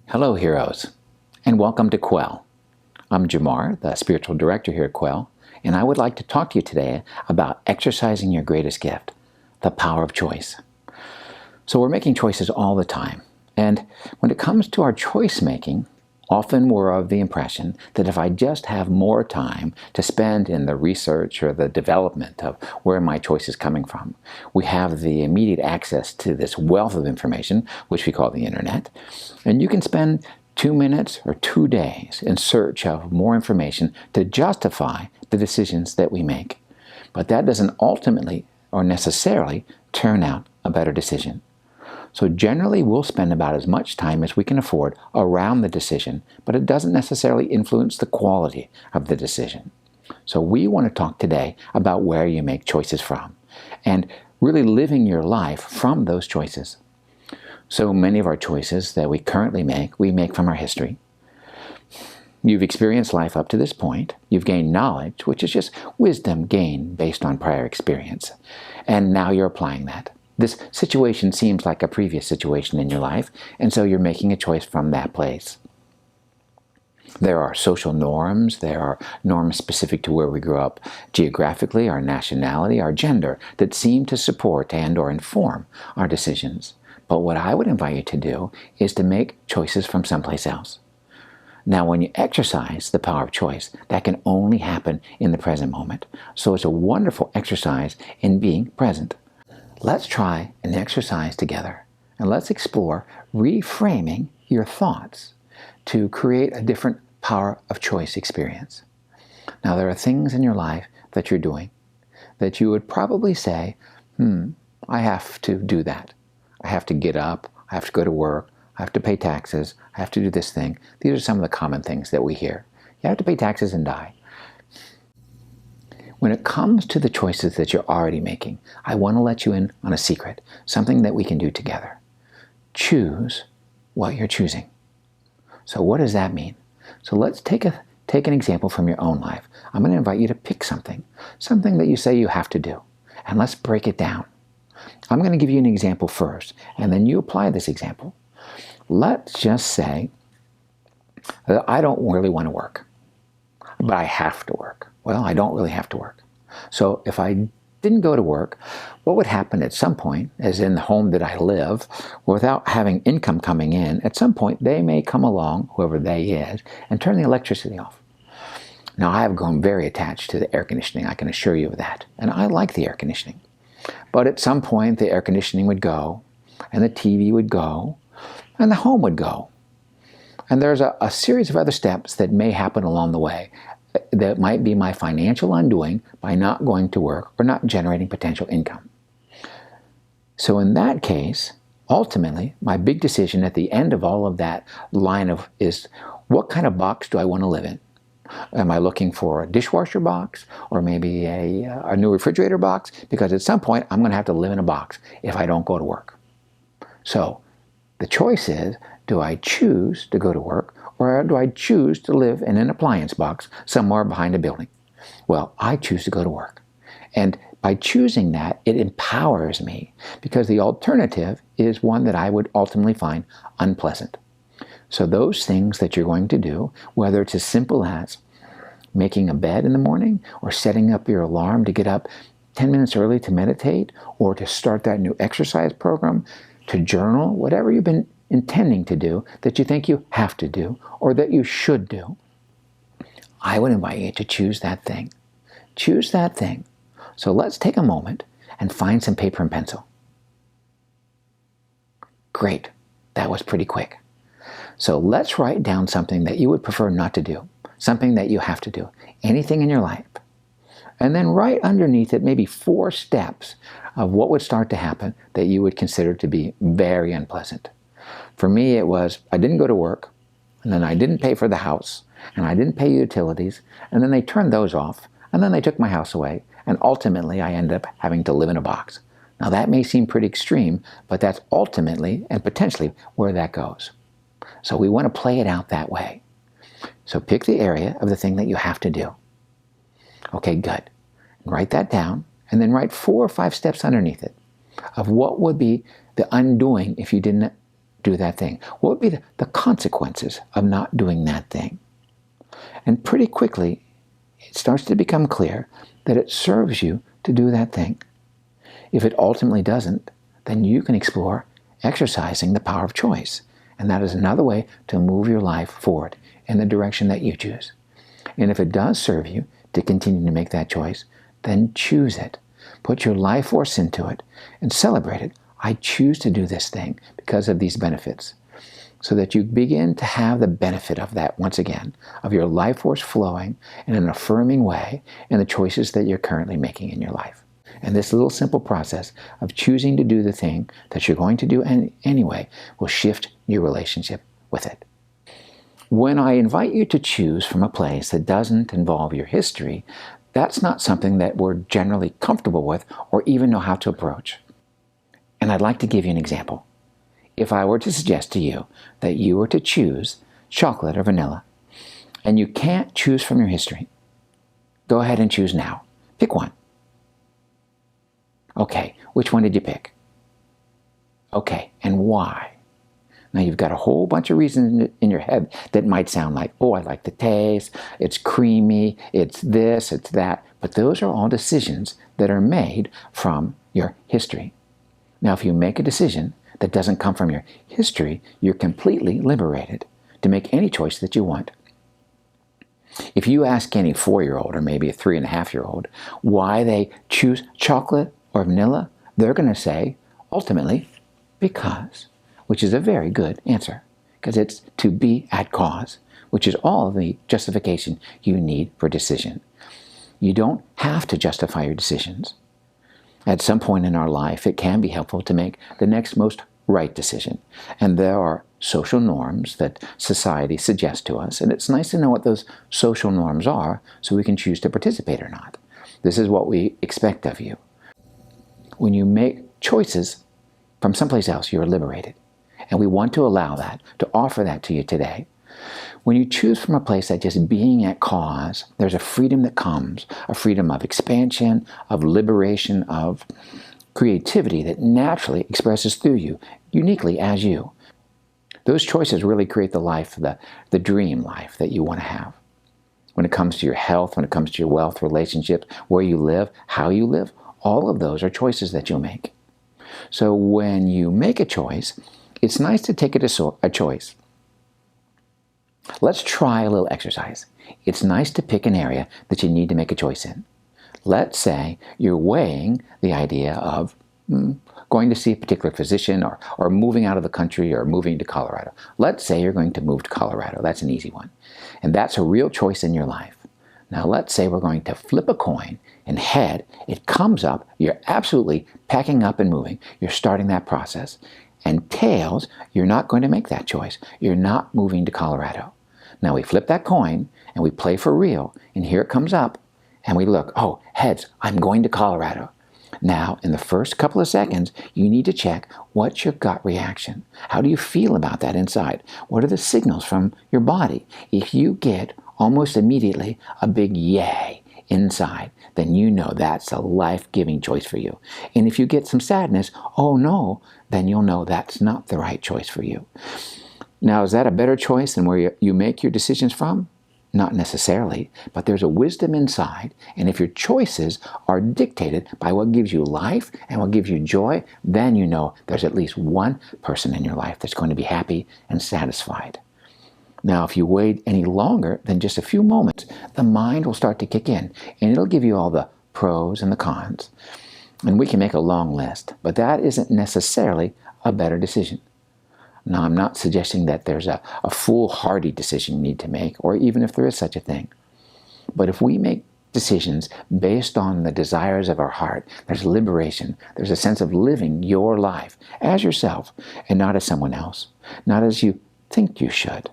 Hello, heroes, and welcome to Kvell. I'm Jamar, the spiritual director here at Kvell, and I would like to talk to you today about exercising your greatest gift, the power of choice. So we're making choices all the time, and when it comes to our choice making, often we're of the impression that if I just have more time to spend in the research or the development of where my choice is coming from, we have the immediate access to this wealth of information, which we call the internet, and you can spend 2 minutes or 2 days in search of more information to justify the decisions that we make. But that doesn't ultimately or necessarily turn out a better decision. So generally, we'll spend about as much time as we can afford around the decision, but it doesn't necessarily influence the quality of the decision. So we want to talk today about where you make choices from and really living your life from those choices. So many of our choices that we currently make, we make from our history. You've experienced life up to this point. You've gained knowledge, which is just wisdom gained based on prior experience. And now you're applying that. This situation seems like a previous situation in your life, and so you're making a choice from that place. There are social norms, there are norms specific to where we grew up geographically, our nationality, our gender, that seem to support and or inform our decisions. But what I would invite you to do is to make choices from someplace else. Now, when you exercise the power of choice, that can only happen in the present moment. So it's a wonderful exercise in being present. Let's try an exercise together, and let's explore reframing your thoughts to create a different power of choice experience. Now, there are things in your life that you're doing that you would probably say, I have to do that. I have to get up, I have to go to work, I have to pay taxes, I have to do this thing. These are some of the common things that we hear. You have to pay taxes and die. When it comes to the choices that you're already making, I want to let you in on a secret, something that we can do together. Choose what you're choosing. So what does that mean? So let's take an example from your own life. I'm going to invite you to pick something that you say you have to do, and let's break it down. I'm going to give you an example first, and then you apply this example. Let's just say that I don't really want to work, but I have to work. Well, I don't really have to work. So if I didn't go to work, what would happen at some point, as in the home that I live, without having income coming in, at some point they may come along, whoever they is, and turn the electricity off. Now, I have grown very attached to the air conditioning, I can assure you of that. And I like the air conditioning. But at some point, the air conditioning would go, and the TV would go, and the home would go. And there's a series of other steps that may happen along the way that might be my financial undoing by not going to work or not generating potential income. So in that case, ultimately, my big decision at the end of all of that line is what kind of box do I want to live in? Am I looking for a dishwasher box or maybe a new refrigerator box? Because at some point, I'm going to have to live in a box if I don't go to work. So the choice is, do I choose to go to work or do I choose to live in an appliance box somewhere behind a building? Well, I choose to go to work. And by choosing that, it empowers me because the alternative is one that I would ultimately find unpleasant. So those things that you're going to do, whether it's as simple as making a bed in the morning or setting up your alarm to get up 10 minutes early to meditate or to start that new exercise program, to journal, whatever you've been intending to do that you think you have to do or that you should do, I would invite you to choose that thing. Choose that thing. So let's take a moment and find some paper and pencil. Great. That was pretty quick. So let's write down something that you would prefer not to do, something that you have to do, anything in your life. And then write underneath it maybe 4 steps of what would start to happen that you would consider to be very unpleasant. For me, it was I didn't go to work, and then I didn't pay for the house, and I didn't pay utilities, and then they turned those off, and then they took my house away, and ultimately I ended up having to live in a box. Now that may seem pretty extreme, but that's ultimately and potentially where that goes. So we want to play it out that way. So pick the area of the thing that you have to do. Okay, good. Write that down, and then write 4 or 5 steps underneath it of what would be the undoing if you didn't do that thing? What would be the consequences of not doing that thing? And pretty quickly, it starts to become clear that it serves you to do that thing. If it ultimately doesn't, then you can explore exercising the power of choice. And that is another way to move your life forward in the direction that you choose. And if it does serve you to continue to make that choice, then choose it. Put your life force into it and celebrate it. I choose to do this thing because of these benefits. So that you begin to have the benefit of that once again, of your life force flowing in an affirming way in the choices that you're currently making in your life. And this little simple process of choosing to do the thing that you're going to do anyway will shift your relationship with it. When I invite you to choose from a place that doesn't involve your history, that's not something that we're generally comfortable with or even know how to approach. And I'd like to give you an example. If I were to suggest to you that you were to choose chocolate or vanilla, and you can't choose from your history, go ahead and choose now. Pick one. Okay, which one did you pick? Okay, and why? Now you've got a whole bunch of reasons in your head that might sound like, oh, I like the taste, it's creamy, it's this, it's that. But those are all decisions that are made from your history. Now, if you make a decision that doesn't come from your history, you're completely liberated to make any choice that you want. If you ask any 4-year-old or maybe a 3.5-year-old why they choose chocolate or vanilla, they're going to say, ultimately, because, which is a very good answer, because it's to be at cause, which is all the justification you need for decision. You don't have to justify your decisions. At some point in our life, it can be helpful to make the next most right decision. And there are social norms that society suggests to us, and it's nice to know what those social norms are so we can choose to participate or not. This is what we expect of you. When you make choices from someplace else, you're liberated. And we want to allow that, to offer that to you today. When you choose from a place that just being at cause, there's a freedom that comes, a freedom of expansion, of liberation, of creativity that naturally expresses through you, uniquely as you. Those choices really create the life, the dream life that you want to have. When it comes to your health, when it comes to your wealth, relationships, where you live, how you live, all of those are choices that you'll make. So when you make a choice, it's nice to take it as a choice. Let's try a little exercise. It's nice to pick an area that you need to make a choice in. Let's say you're weighing the idea of going to see a particular physician or moving out of the country or moving to Colorado. Let's say you're going to move to Colorado. That's an easy one. And that's a real choice in your life. Now let's say we're going to flip a coin and head, it comes up, you're absolutely packing up and moving. You're starting that process. And tails, you're not going to make that choice. You're not moving to Colorado. Now we flip that coin and we play for real. And here it comes up and we look, oh, heads, I'm going to Colorado. Now, in the first couple of seconds, you need to check what's your gut reaction. How do you feel about that inside? What are the signals from your body? If you get almost immediately a big yay inside, then you know that's a life-giving choice for you. And if you get some sadness, oh no, then you'll know that's not the right choice for you. Now, is that a better choice than where you make your decisions from? Not necessarily, but there's a wisdom inside, and if your choices are dictated by what gives you life and what gives you joy, then you know there's at least one person in your life that's going to be happy and satisfied. Now, if you wait any longer than just a few moments, the mind will start to kick in, and it'll give you all the pros and the cons. And we can make a long list, but that isn't necessarily a better decision. Now, I'm not suggesting that there's a foolhardy decision you need to make, or even if there is such a thing. But if we make decisions based on the desires of our heart, there's liberation. There's a sense of living your life as yourself and not as someone else, not as you think you should.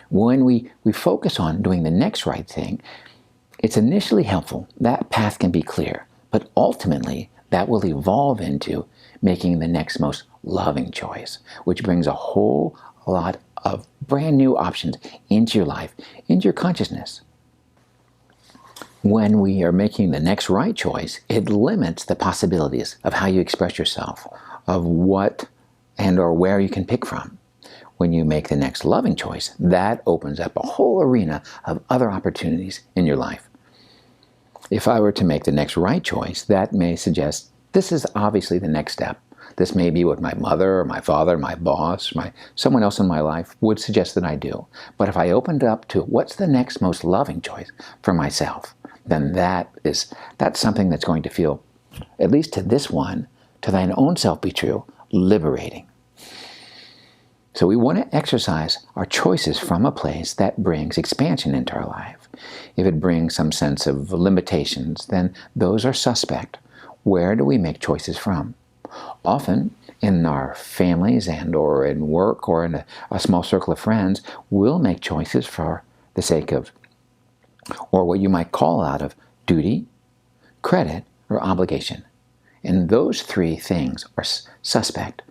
When we focus on doing the next right thing, it's initially helpful. That path can be clear, but ultimately that will evolve into making the next most loving choice, which brings a whole lot of brand new options into your life, into your consciousness. When we are making the next right choice, it limits the possibilities of how you express yourself, of what and or where you can pick from. When you make the next loving choice, that opens up a whole arena of other opportunities in your life. If I were to make the next right choice, that may suggest this is obviously the next step. This may be what my mother or my father, my boss, someone else in my life would suggest that I do. But if I opened up to what's the next most loving choice for myself, then that's something that's going to feel, at least to this one, to thine own self be true, liberating. So we want to exercise our choices from a place that brings expansion into our life. If it brings some sense of limitations, then those are suspect. Where do we make choices from? Often in our families and or in work or in a small circle of friends, we'll make choices for the sake of, or what you might call out of, duty, credit, or obligation. And those three things are suspect: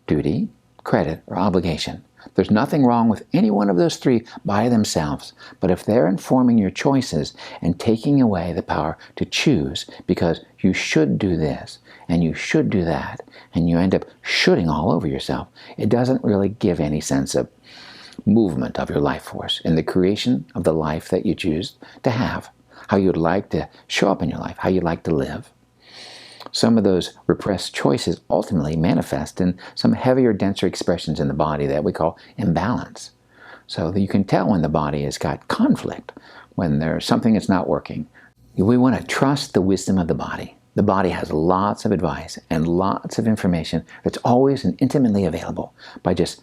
duty, credit, or obligation. There's nothing wrong with any one of those three by themselves, but if they're informing your choices and taking away the power to choose because you should do this and you should do that, and you end up shoulding all over yourself, it doesn't really give any sense of movement of your life force in the creation of the life that you choose to have, how you'd like to show up in your life, how you'd like to live. Some of those repressed choices ultimately manifest in some heavier, denser expressions in the body that we call imbalance. So that you can tell when the body has got conflict, when there's something that's not working. We want to trust the wisdom of the body. The body has lots of advice and lots of information that's always and intimately available by just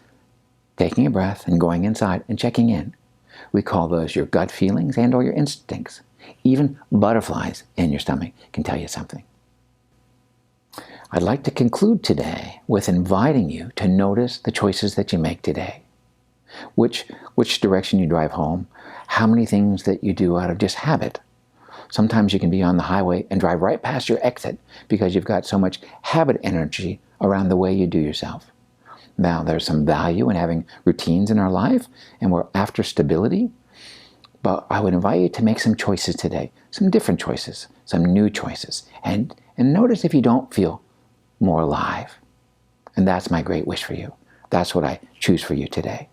taking a breath and going inside and checking in. We call those your gut feelings and or your instincts. Even butterflies in your stomach can tell you something. I'd like to conclude today with inviting you to notice the choices that you make today. Which direction you drive home, how many things that you do out of just habit. Sometimes you can be on the highway and drive right past your exit because you've got so much habit energy around the way you do yourself. Now, there's some value in having routines in our life, and we're after stability. But I would invite you to make some choices today, some different choices, some new choices, and notice if you don't feel more alive. And that's my great wish for you. That's what I choose for you today.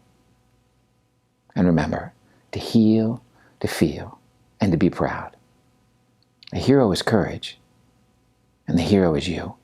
And remember, to heal, to feel, and to be proud. A hero is courage, and the hero is you.